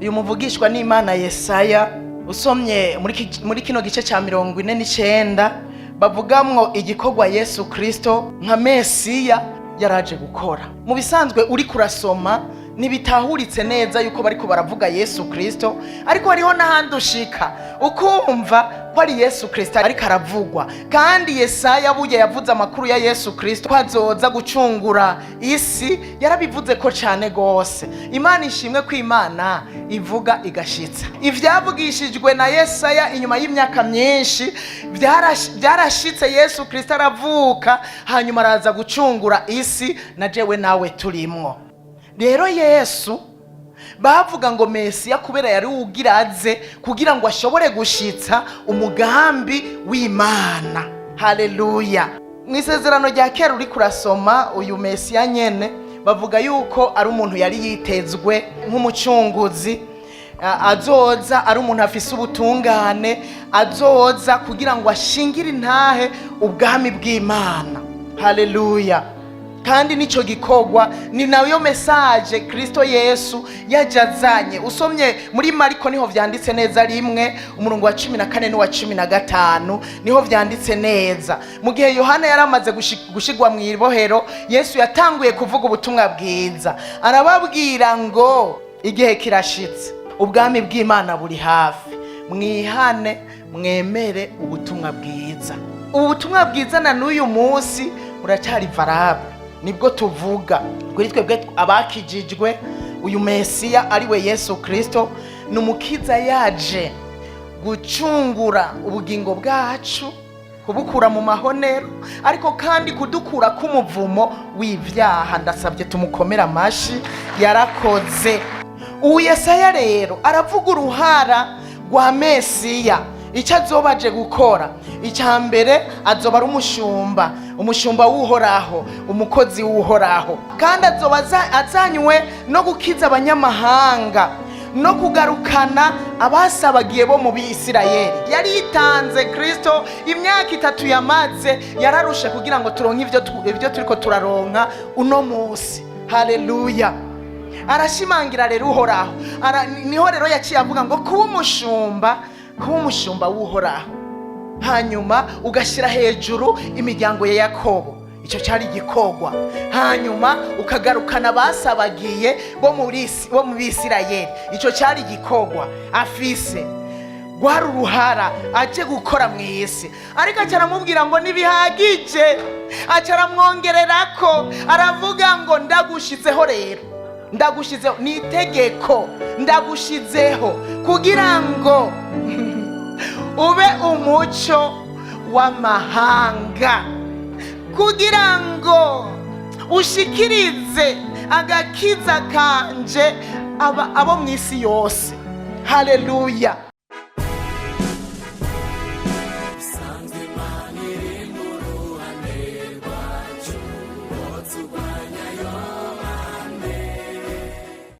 uyu muvugishwa n'Imana Yesaya usomye muri kino gice cya 49 bavugamwo igikorwa Yesu Kristo nka Mesiya yaraje gukora. Mu bisanzwe uri kurasoma nibitahuritse neza yuko bariko baravuga Yesu Kristo, ariko hariho n'ahandi ushika ukumva ko ari Yesu Kristo ariko aravugwa. Kandi Yesaya buye yavuze amakuru ya Yesu Kristo ko azoza gucungura isi, yarabivuze ko cyane gose. Imana ishimwe ko Imana ivuga igashitsa. Ivyavugishijwe na Yesaya inyuma y'imyaka myinshi byarashitse. Yesu Kristo aravuka, hanyuma araza gucungura isi na jewe nawe turimwo. Rero Yesu bavuga ngo Mesiya kubera yari ugiraze kugira ngo ashobore gushitsa umugambi w'Imana. Haleluya. Mwisezerano rya kera uri kurasoma uyu Mesiya nyene bavuga yuko ari umuntu yari yitezwe nk'umucunguzi, azoza ari umuntu afise ubutungane, azoza kugira ngo ashingire intahe ubwami bw'Imana. Haleluya. Kandi nico gikorwa ni nayo message Kristo Yesu yajazanye. Usomye muri Mariko niho vyanditse neza rimwe umurongo wa 14 n'uwa 15 niho vyanditse neza. Mu gihe Yohana yaramaze gushigwa mu ibohero, Yesu yatanguye kuvuga ubutumwa bwiza, arababwira ngo igihe kirashitse, ubwami bw'Imana buri hafi, mwihane mwemere ubutumwa bwiza. Ubutumwa bwiza na n'uyu munsi buracyari valable. Nibwo tuvuga kuri twebwe abakijijwe uyu Mesiya ariwe Yesu Kristo numukiza yaje gucungura ubugingo bwacu, kubukura mu mahonero, ariko kandi kudukura k'umuvumo w'ivyaha. Ndasabye tumukomera amashi, yarakoze. Uyu Yesaya rero aravuga uruhara rwa Mesiya, icyo azobaje gukora. Icya mbere azoba ari umushumba w'Uhoraho, umukozi w'Uhoraho, kandi azoba azanywe no gukiza abanyamahanga no kugarukana abasabagiye bo mu Bisirayeli. Yari yitanze Kristo, imyaka 3 yamaze yararushe kugira ngo turonke ivyo turiko turaronka uno munsi. Haleluya. Arashimangira rero Uhoraho. Niho rero yaciye avuga ngo kuba umushumba w'Uhoraho, hanyuma ugashira hejuru imiryango ya Yakobo. Icyo cyari gikorwa. Hanyuma ukagarukana basabagiye bo mu Bisirayeli. Icyo cyari gikorwa afise. Gwari uruhara aje gukora mu isi. Ariko acaramubwira ngo nibihagije, acaramwongererako, aravuga ngo ndagushizeho rero, ndagushizeho n'itegeko, ndagushizeho kugira ngo ube umuco w'amahanga, kugira ngo ushikirize agakiza kanje abo mu isi yose. Haleluya.